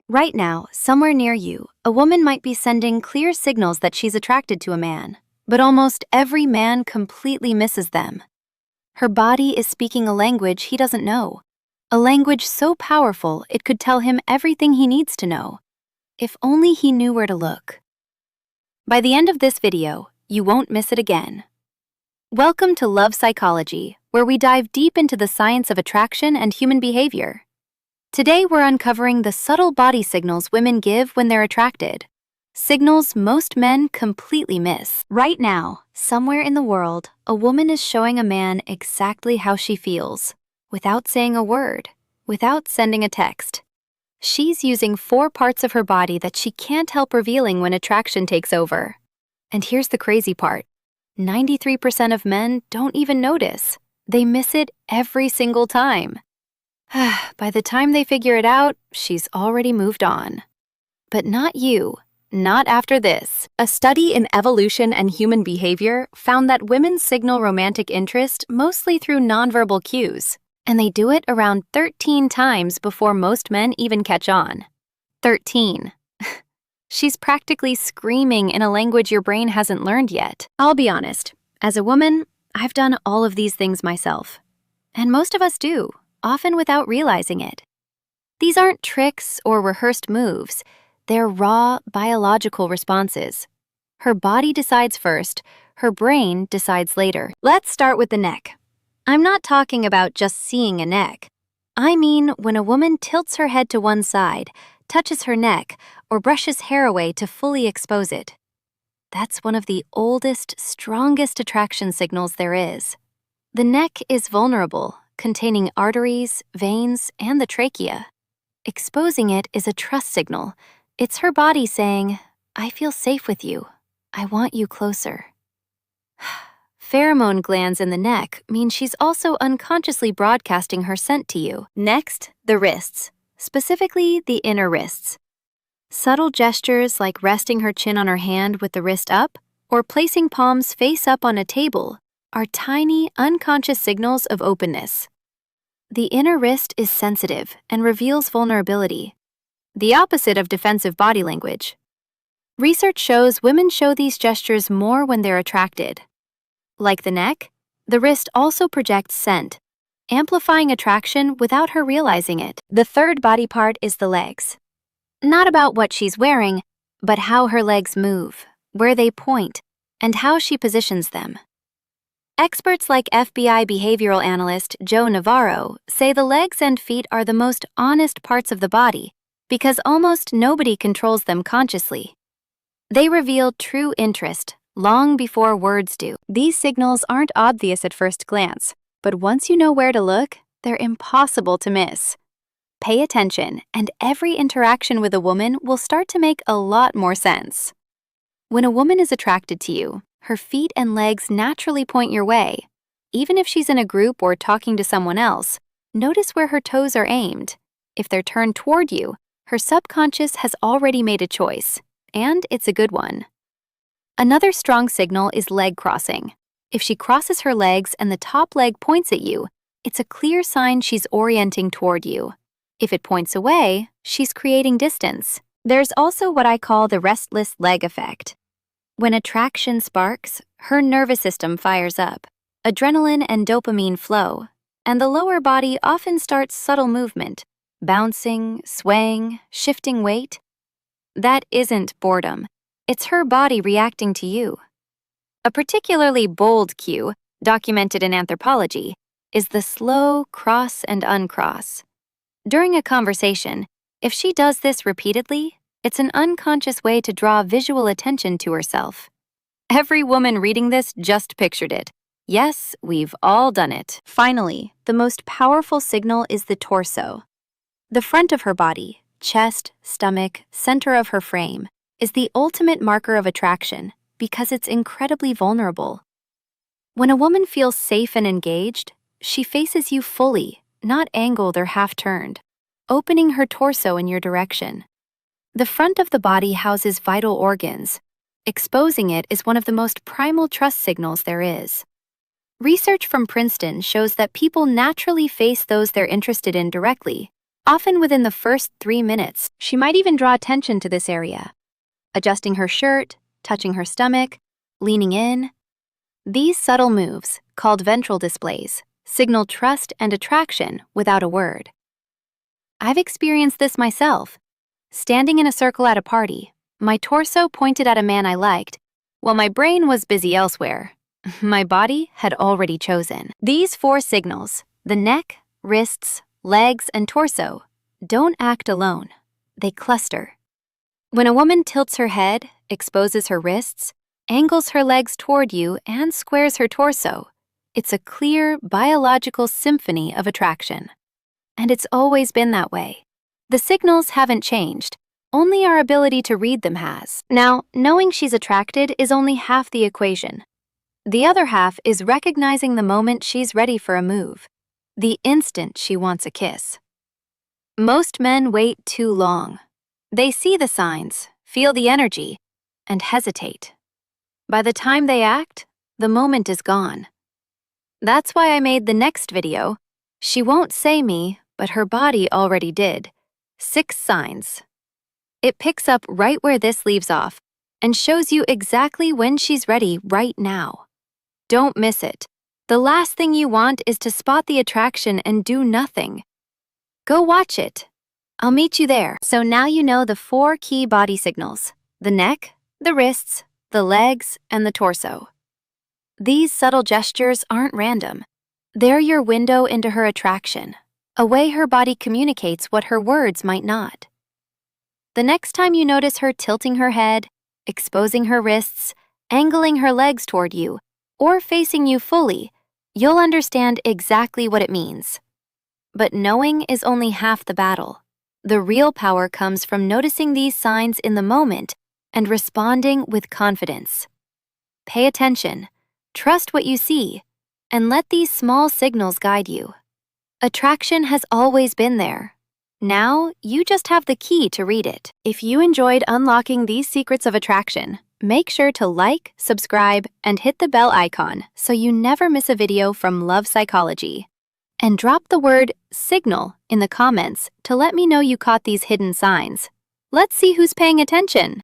Right now, somewhere near you, a woman might be sending clear signals that she's attracted to a man, but almost every man completely misses them. Her body is speaking a language he doesn't know, a language so powerful it could tell him everything he needs to know, if only he knew where to look. By the end of this video, you won't miss it again. Welcome to Love Psychology, where we dive deep into the science of attraction and human behavior. Today we're uncovering the subtle body signals women give when they're attracted. Signals most men completely miss. Right now, somewhere in the world, a woman is showing a man exactly how she feels, without saying a word, without sending a text. She's using 4 parts of her body that she can't help revealing when attraction takes over. And here's the crazy part. 93% of men don't even notice. They miss it every single time. By the time they figure it out, she's already moved on. But not you. Not after this. A study in evolution and human behavior found that women signal romantic interest mostly through nonverbal cues, and they do it around 13 times before most men even catch on. 13. She's practically screaming in a language your brain hasn't learned yet. I'll be honest, as a woman, I've done all of these things myself. And most of us do, often without realizing it. These aren't tricks or rehearsed moves. They're raw, biological responses. Her body decides first, her brain decides later. Let's start with the neck. I'm not talking about just seeing a neck. I mean when a woman tilts her head to one side, touches her neck, or brushes hair away to fully expose it. That's one of the oldest, strongest attraction signals there is. The neck is vulnerable, containing arteries, veins, and the trachea. Exposing it is a trust signal. It's her body saying, "I feel safe with you. I want you closer." Pheromone glands in the neck mean she's also unconsciously broadcasting her scent to you. Next, the wrists, specifically the inner wrists. Subtle gestures like resting her chin on her hand with the wrist up or placing palms face up on a table are tiny, unconscious signals of openness. The inner wrist is sensitive and reveals vulnerability, the opposite of defensive body language. Research shows women show these gestures more when they're attracted. Like the neck, the wrist also projects scent, amplifying attraction without her realizing it. The third body part is the legs. Not about what she's wearing, but how her legs move, where they point, and how she positions them. Experts like FBI behavioral analyst Joe Navarro say the legs and feet are the most honest parts of the body because almost nobody controls them consciously. They reveal true interest long before words do. These signals aren't obvious at first glance, but once you know where to look, they're impossible to miss. Pay attention, and every interaction with a woman will start to make a lot more sense. When a woman is attracted to you, her feet and legs naturally point your way. Even if she's in a group or talking to someone else, notice where her toes are aimed. If they're turned toward you, her subconscious has already made a choice, and it's a good one. Another strong signal is leg crossing. If she crosses her legs and the top leg points at you, it's a clear sign she's orienting toward you. If it points away, she's creating distance. There's also what I call the restless leg effect. When attraction sparks, her nervous system fires up, adrenaline and dopamine flow, and the lower body often starts subtle movement, bouncing, swaying, shifting weight. That isn't boredom. It's her body reacting to you. A particularly bold cue, documented in anthropology, is the slow cross and uncross. During a conversation, if she does this repeatedly, it's an unconscious way to draw visual attention to herself. Every woman reading this just pictured it. Yes, we've all done it. Finally, the most powerful signal is the torso. The front of her body, chest, stomach, center of her frame, is the ultimate marker of attraction because it's incredibly vulnerable. When a woman feels safe and engaged, she faces you fully, not angled or half-turned, opening her torso in your direction. The front of the body houses vital organs. Exposing it is one of the most primal trust signals there is. Research from Princeton shows that people naturally face those they're interested in directly, Often within the first 3 minutes, she might even draw attention to this area, adjusting her shirt, touching her stomach, leaning in. These subtle moves, called ventral displays, signal trust and attraction without a word. I've experienced this myself. Standing in a circle at a party, my torso pointed at a man I liked, while my brain was busy elsewhere. My body had already chosen. These 4 signals, the neck, wrists, legs, and torso, don't act alone. They cluster. When a woman tilts her head, exposes her wrists, angles her legs toward you, and squares her torso, it's a clear, biological symphony of attraction. And it's always been that way. The signals haven't changed, only our ability to read them has. Now, knowing she's attracted is only half the equation. The other half is recognizing the moment she's ready for a move, the instant she wants a kiss. Most men wait too long. They see the signs, feel the energy, and hesitate. By the time they act, the moment is gone. That's why I made the next video. She won't say me, but her body already did. 6 signs. It picks up right where this leaves off and shows you exactly when she's ready right now. Don't miss it. The last thing you want is to spot the attraction and do nothing. Go watch it. I'll meet you there. So now you know the 4 key body signals: the neck, the wrists, the legs, and the torso. These subtle gestures aren't random. They're your window into her attraction, a way her body communicates what her words might not. The next time you notice her tilting her head, exposing her wrists, angling her legs toward you, or facing you fully, you'll understand exactly what it means. But knowing is only half the battle. The real power comes from noticing these signs in the moment and responding with confidence. Pay attention, trust what you see, and let these small signals guide you. Attraction has always been there. Now, you just have the key to read it. If you enjoyed unlocking these secrets of attraction, make sure to like, subscribe, and hit the bell icon so you never miss a video from Love Psychology. And drop the word signal in the comments to let me know you caught these hidden signs. Let's see who's paying attention.